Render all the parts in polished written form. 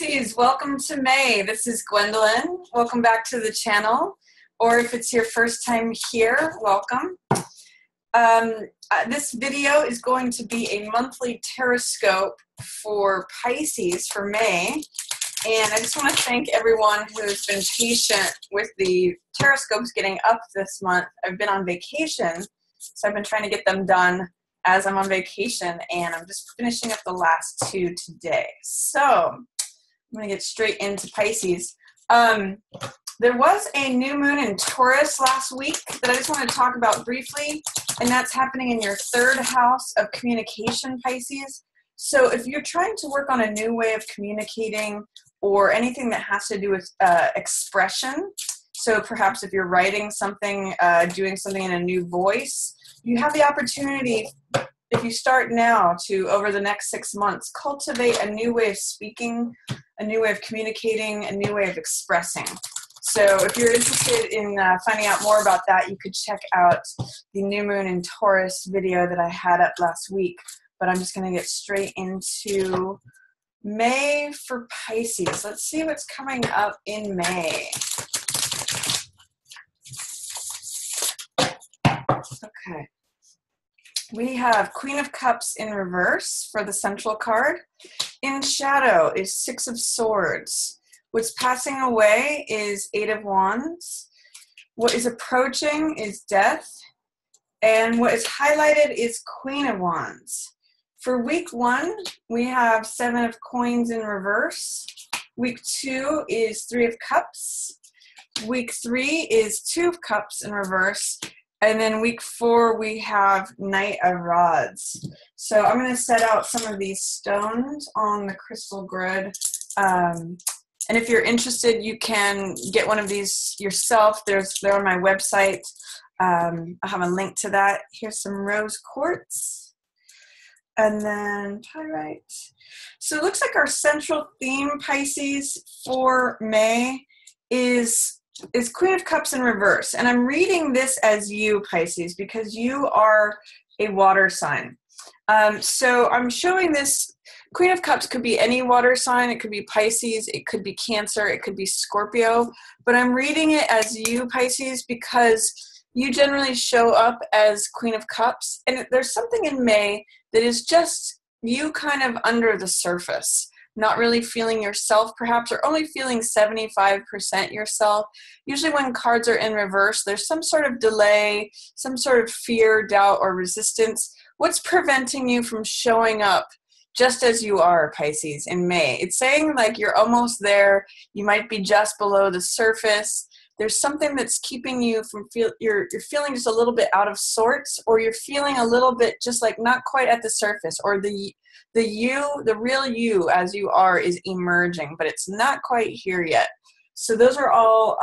Pisces, welcome to May. This is Gwendolyn. Welcome back to the channel. Or if it's your first time here, welcome. This video is going to be a monthly Tarotscope for Pisces for May. And I just want to thank everyone who's been patient with the Tarotscopes getting up this month. I've been on vacation, so I've been trying to get them done as I'm on vacation, and I'm just finishing up the last two today. So I'm going to get straight into Pisces. There was a new moon in Taurus last week that I just want to talk about briefly, and that's happening in your third house of communication, Pisces. So if you're trying to work on a new way of communicating or anything that has to do with expression, so perhaps if you're writing something, doing something in a new voice, you have the opportunity, if you start now, to, over the next 6 months, cultivate a new way of speaking, a new way of communicating, a new way of expressing. So if you're interested in finding out more about that, you could check out the new moon in Taurus video that I had up last week. But I'm just going to get straight into May for Pisces. Let's see what's coming up in May. Okay. We have Queen of Cups in reverse for the central card. In shadow is Six of Swords. What's passing away is Eight of Wands. What is approaching is Death. And what is highlighted is Queen of Wands. For week 1, we have Seven of Coins in reverse. Week 2 is Three of Cups. Week 3 is Two of Cups in reverse. And then week 4, we have Knight of Rods. So I'm going to set out some of these stones on the crystal grid. And if you're interested, you can get one of these yourself. They're on my website. I have a link to that. Here's some rose quartz. And then pyrite. So it looks like our central theme, Pisces, for May is Queen of Cups in reverse. And I'm reading this as you, Pisces, because you are a water sign. So I'm showing this. Queen of Cups could be any water sign. It could be Pisces. It could be Cancer. It could be Scorpio. But I'm reading it as you, Pisces, because you generally show up as Queen of Cups. And there's something in May that is just you kind of under the surface. Not really feeling yourself perhaps, or only feeling 75% yourself. Usually when cards are in reverse, there's some sort of delay, some sort of fear, doubt, or resistance. What's preventing you from showing up just as you are, Pisces, in May? It's saying like you're almost there. You might be just below the surface. There's something that's keeping you from you're feeling just a little bit out of sorts, or you're feeling a little bit just like not quite at the surface, or the real you as you are is emerging, but it's not quite here yet. So those are all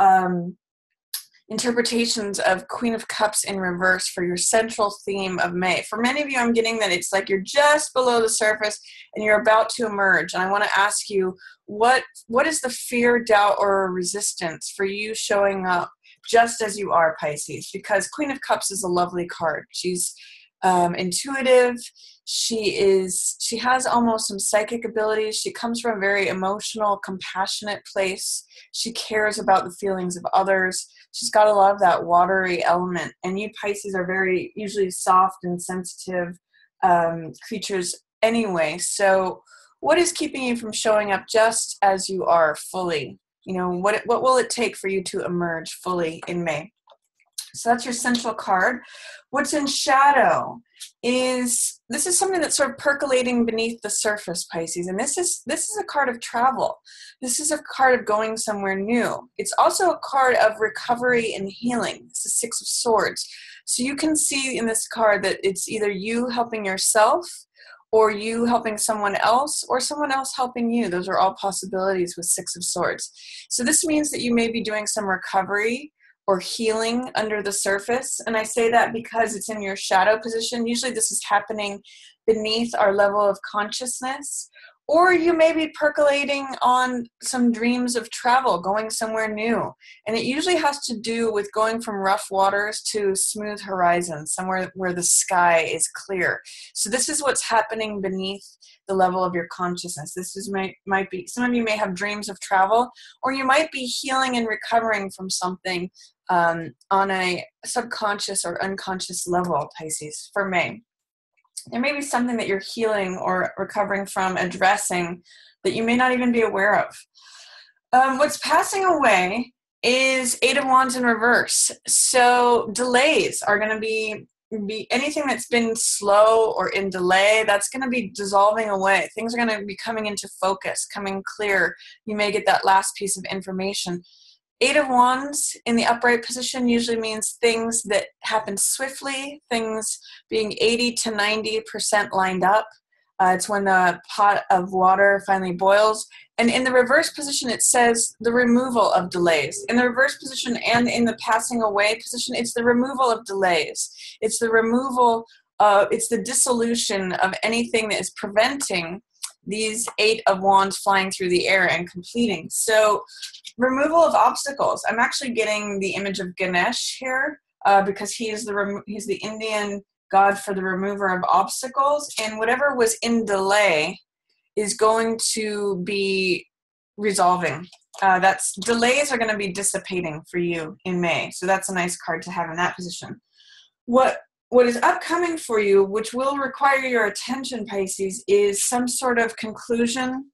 interpretations of Queen of Cups in reverse for your central theme of May. For many of you, I'm getting that it's like you're just below the surface and you're about to emerge. And I want to ask you, what is the fear, doubt, or resistance for you showing up just as you are, Pisces? Because Queen of Cups is a lovely card. She's intuitive. She has almost some psychic abilities. She comes from a very emotional, compassionate place. She cares about the feelings of others. She's got a lot of that watery element. And you, Pisces, are very usually soft and sensitive creatures anyway. So what is keeping you from showing up just as you are fully? You know, what will it take for you to emerge fully in May? So that's your central card. What's in shadow is something that's sort of percolating beneath the surface, Pisces. And this is a card of travel. This is a card of going somewhere new. It's also a card of recovery and healing. It's the Six of Swords. So you can see in this card that it's either you helping yourself, or you helping someone else, or someone else helping you. Those are all possibilities with Six of Swords. So this means that you may be doing some recovery or healing under the surface. And I say that because it's in your shadow position. Usually this is happening beneath our level of consciousness, Or you may be percolating on some dreams of travel, going somewhere new. And it usually has to do with going from rough waters to smooth horizons, somewhere where the sky is clear. So this is what's happening beneath the level of your consciousness. This is might be, some of you may have dreams of travel, or you might be healing and recovering from something on a subconscious or unconscious level, Pisces, for May. There may be something that you're healing or recovering from, addressing, that you may not even be aware of. What's passing away is Eight of Wands in reverse. So delays are going to be anything that's been slow or in delay, that's going to be dissolving away. Things are going to be coming into focus, coming clear. You may get that last piece of information. Eight of Wands in the upright position usually means things that happen swiftly, things being 80 to 90% lined up. It's when the pot of water finally boils. And in the reverse position, it says the removal of delays. In the reverse position and in the passing away position, it's the removal of delays. It's the removal of, it's the dissolution of anything that is preventing these Eight of Wands flying through the air and completing. So removal of obstacles. I'm actually getting the image of Ganesh here because he's the Indian god for the remover of obstacles, and whatever was in delay is going to be resolving. Delays are going to be dissipating for you in May. So that's a nice card to have in that position. What is upcoming for you, which will require your attention, Pisces, is some sort of conclusion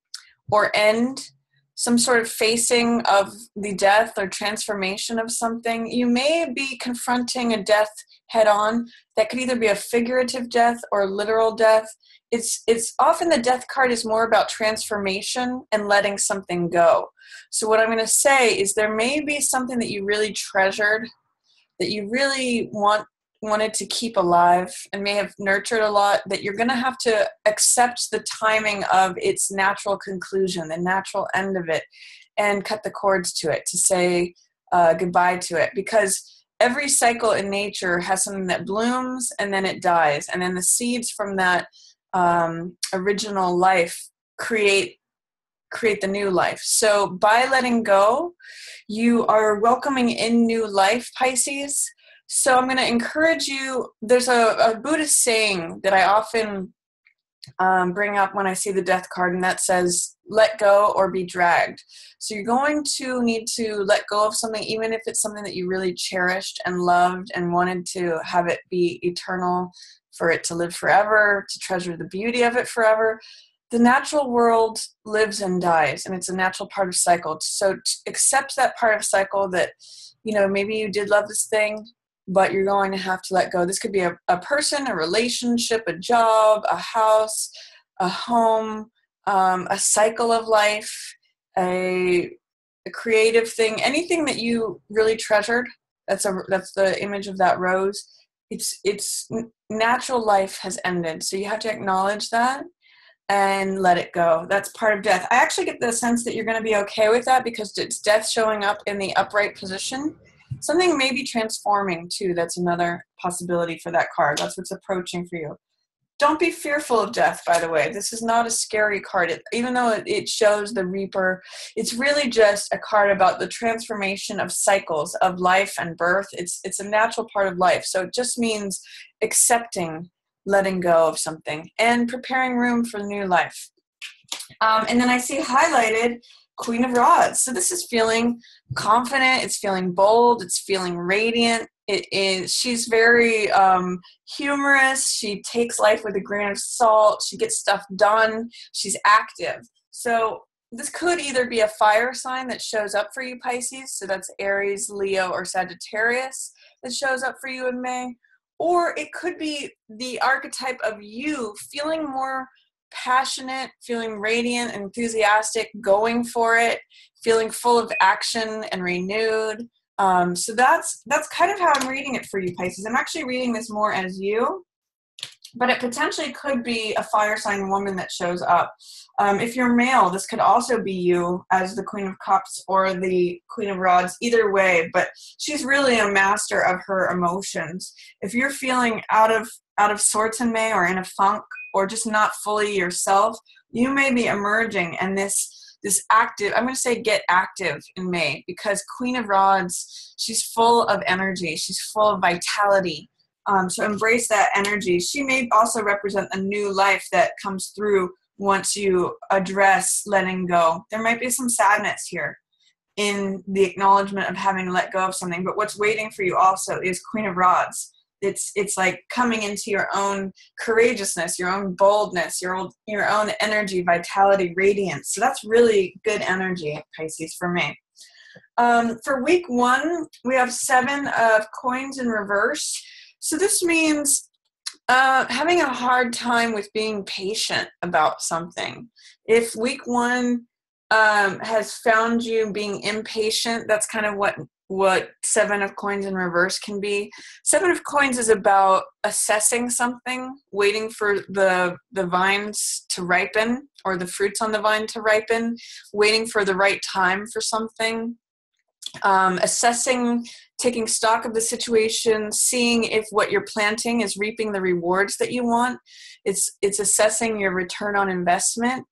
or end, some sort of facing of the death or transformation of something. You may be confronting a death head on. That could either be a figurative death or literal death. It's often the death card is more about transformation and letting something go. So what I'm going to say is there may be something that you really treasured, that you really wanted to keep alive and may have nurtured a lot, that you're going to have to accept the timing of its natural conclusion, the natural end of it, and cut the cords to it, to say goodbye to it. Because every cycle in nature has something that blooms and then it dies. And then the seeds from that original life create the new life. So by letting go, you are welcoming in new life, Pisces. So I'm going to encourage you. There's a Buddhist saying that I often bring up when I see the death card, and that says, let go or be dragged. So you're going to need to let go of something, even if it's something that you really cherished and loved and wanted to have it be eternal, for it to live forever, to treasure the beauty of it forever. The natural world lives and dies, and it's a natural part of cycle. So accept that part of cycle that, maybe you did love this thing, but you're going to have to let go. This could be a person, a relationship, a job, a house, a home, a cycle of life, a creative thing, anything that you really treasured. That's the image of that rose. It's natural life has ended. So you have to acknowledge that and let it go. That's part of death. I actually get the sense that you're going to be okay with that because it's death showing up in the upright position. Something may be transforming too. That's another possibility for that card. That's what's approaching for you. Don't be fearful of death, by the way. This is not a scary card. Even though it shows the Reaper, it's really just a card about the transformation of cycles of life and birth. It's a natural part of life. So it just means accepting, letting go of something, and preparing room for new life. And then I see highlighted Queen of Rods. So this is feeling confident. It's feeling bold. It's feeling radiant. She's very humorous. She takes life with a grain of salt. She gets stuff done. She's active. So this could either be a fire sign that shows up for you, Pisces. So that's Aries, Leo, or Sagittarius that shows up for you in May. Or it could be the archetype of you feeling more passionate, feeling radiant, enthusiastic, going for it, feeling full of action and renewed. So that's kind of how I'm reading it for you, Pisces. I'm actually reading this more as you, but it potentially could be a fire sign woman that shows up. If you're male, this could also be you as the Queen of Cups or the Queen of Rods, either way, but she's really a master of her emotions. If you're feeling out of sorts in May or in a funk or just not fully yourself, you may be emerging, and this active, I'm going to say get active in May, because Queen of Rods, she's full of energy. She's full of vitality. So embrace that energy. She may also represent a new life that comes through once you address letting go. There might be some sadness here in the acknowledgement of having let go of something, but what's waiting for you also is Queen of Rods. It's like coming into your own courageousness, your own boldness, your own energy, vitality, radiance. So that's really good energy, Pisces, for me. For week 1, we have 7 of coins in reverse. So this means having a hard time with being patient about something. If week 1 has found you being impatient, that's kind of what 7 of coins in reverse can be. 7 of coins is about assessing something, waiting for the vines to ripen, or the fruits on the vine to ripen, waiting for the right time for something. Assessing, taking stock of the situation, seeing if what you're planting is reaping the rewards that you want. It's assessing your return on investment.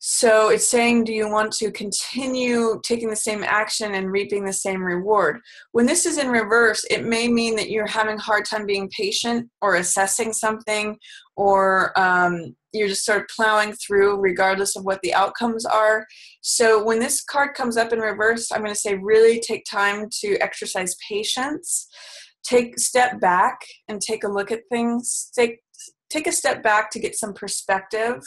So it's saying, do you want to continue taking the same action and reaping the same reward? When this is in reverse, it may mean that you're having a hard time being patient or assessing something, or you're just sort of plowing through regardless of what the outcomes are. So when this card comes up in reverse, I'm going to say really take time to exercise patience. Step back and take a look at things. Take a step back to get some perspective.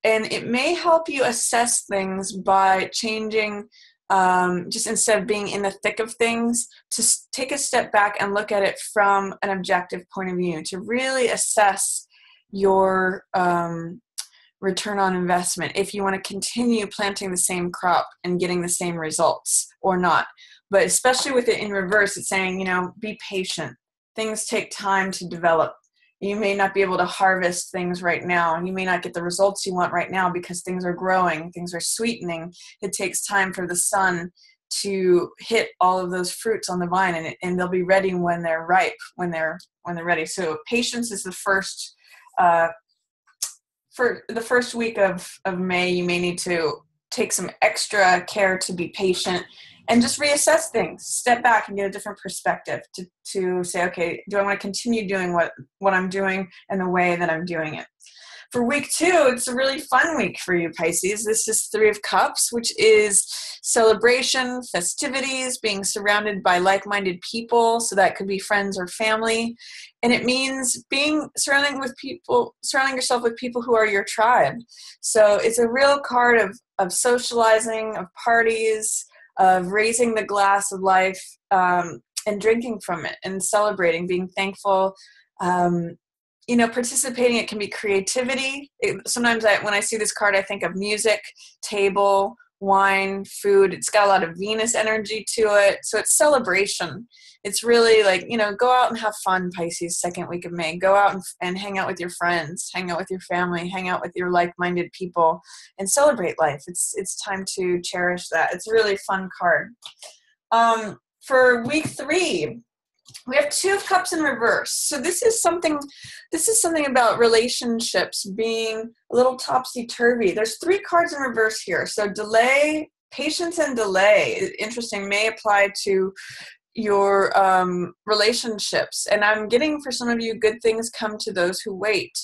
And it may help you assess things by changing, just instead of being in the thick of things, to take a step back and look at it from an objective point of view, to really assess your return on investment, if you want to continue planting the same crop and getting the same results or not. But especially with it in reverse, it's saying, be patient. Things take time to develop. You may not be able to harvest things right now, and you may not get the results you want right now because things are growing, things are sweetening. It takes time for the sun to hit all of those fruits on the vine, and they'll be ready when they're ripe, when they're ready. So patience is the first. For the first week of May, you may need to take some extra care to be patient and just reassess things, step back and get a different perspective to say, okay, do I want to continue doing what I'm doing and the way that I'm doing it? For week 2, it's a really fun week for you, Pisces. This is 3 of Cups, which is celebration, festivities, being surrounded by like-minded people. So that could be friends or family. And it means surrounding yourself with people who are your tribe. So it's a real card of socializing, of parties, of raising the glass of life, and drinking from it and celebrating, being thankful. Participating, it can be creativity. Sometimes when I see this card, I think of music, table, wine, food. It's got a lot of Venus energy to it. So it's celebration. It's really like, go out and have fun, Pisces, second week of May. Go out and hang out with your friends, hang out with your family, hang out with your like-minded people, and celebrate life. It's time to cherish that. It's a really fun card. For week 3, we have 2 of Cups in reverse. So this is something about relationships being a little topsy-turvy. There's 3 cards in reverse here. So delay, patience and delay, interesting, may apply to your relationships. And I'm getting, for some of you, good things come to those who wait.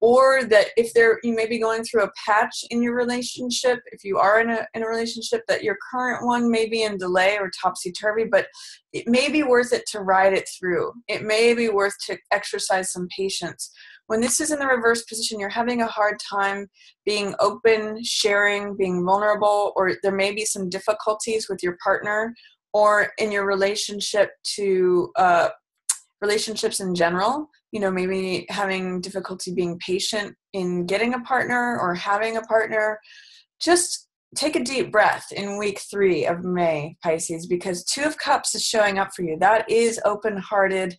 Or that you may be going through a patch in your relationship, if you are in a relationship, that your current one may be in delay or topsy-turvy, but it may be worth it to ride it through. It may be worth to exercise some patience. When this is in the reverse position, you're having a hard time being open, sharing, being vulnerable, or there may be some difficulties with your partner or in your relationship to relationships in general. Maybe having difficulty being patient in getting a partner or having a partner. Just take a deep breath in week 3 of May, Pisces, because 2 of Cups is showing up for you. That is open-hearted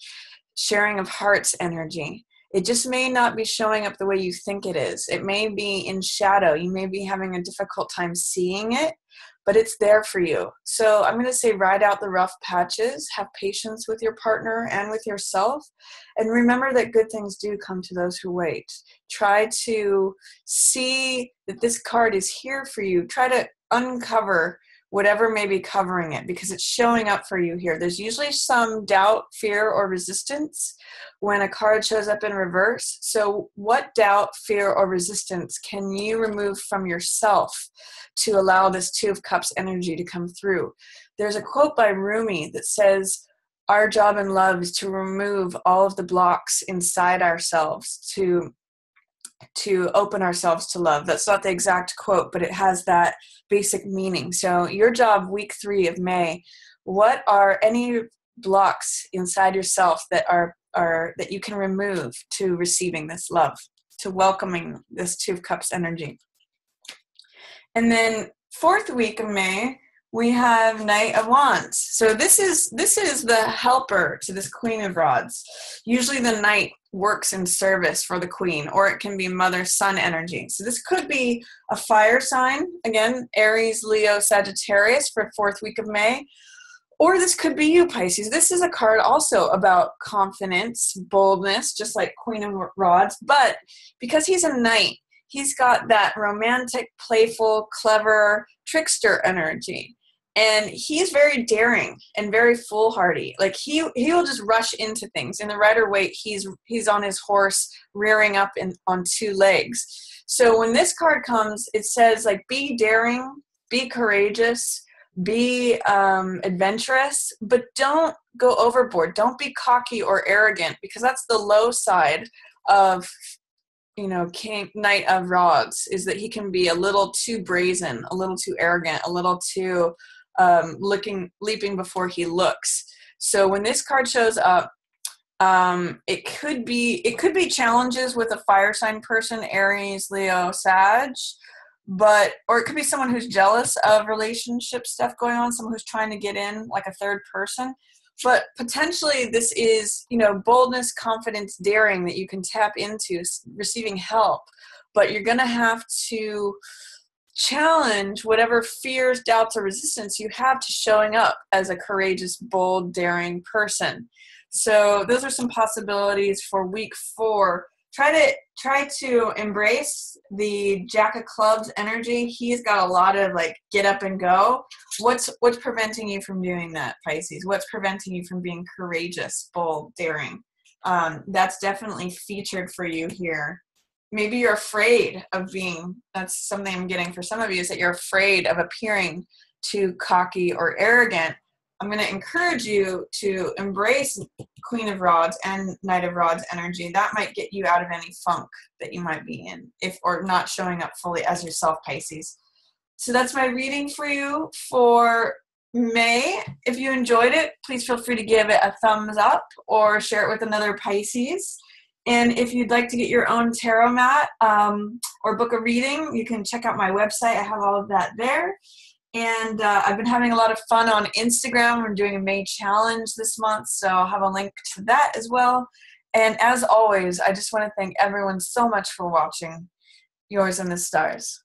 sharing of hearts energy. It just may not be showing up the way you think it is. It may be in shadow. You may be having a difficult time seeing it, but it's there for you. So I'm going to say ride out the rough patches, have patience with your partner and with yourself, and remember that good things do come to those who wait. Try to see that this card is here for you. Try to uncover whatever may be covering it, because it's showing up for you here. There's usually some doubt, fear, or resistance when a card shows up in reverse. So what doubt, fear, or resistance can you remove from yourself to allow this Two of Cups energy to come through? There's a quote by Rumi that says, our job in love is to remove all of the blocks inside ourselves to open ourselves to love. That's not the exact quote, but it has that basic meaning. So your job, week 3 of May, what are any blocks inside yourself that are that you can remove to receiving this love, to welcoming this Two of Cups energy? And then 4th week of May, we have Knight of Wands. So this is the helper to this Queen of Rods. Usually the Knight works in service for the Queen, or it can be mother-son energy. So this could be a fire sign, again, Aries, Leo, Sagittarius for 4th week of May. Or this could be you, Pisces. This is a card also about confidence, boldness, just like Queen of Rods. But because he's a Knight, he's got that romantic, playful, clever, trickster energy. And he's very daring and very foolhardy. Like he'll just rush into things. In the Rider-Waite, he's on his horse, rearing up on 2 legs. So when this card comes, it says like, be daring, be courageous, be adventurous, but don't go overboard. Don't be cocky or arrogant, because that's the low side of, Knight of Rods, is that he can be a little too brazen, a little too arrogant, a little too leaping before he looks. So when this card shows up, it could be challenges with a fire sign person, Aries, Leo, Sag, or it could be someone who's jealous of relationship stuff going on, someone who's trying to get in, like a third person. But potentially this is, boldness, confidence, daring that you can tap into, receiving help. But you're going to have to challenge whatever fears, doubts, or resistance you have to showing up as a courageous, bold, daring person. So those are some possibilities for week 4. Try to embrace the Jack of Clubs energy. He's got a lot of like get up and go. What's preventing you from doing that, Pisces? What's preventing you from being courageous, bold, daring? That's definitely featured for you here. Maybe you're afraid of being, that's something I'm getting for some of you, is that you're afraid of appearing too cocky or arrogant. I'm going to encourage you to embrace Queen of Rods and Knight of Rods energy. That might get you out of any funk that you might be in, or not showing up fully as yourself, Pisces. So that's my reading for you for May. If you enjoyed it, please feel free to give it a thumbs up or share it with another Pisces. And if you'd like to get your own tarot mat or book a reading, you can check out my website. I have all of that there. And I've been having a lot of fun on Instagram. I'm doing a May challenge this month, so I'll have a link to that as well. And as always, I just want to thank everyone so much for watching. Yours in the stars.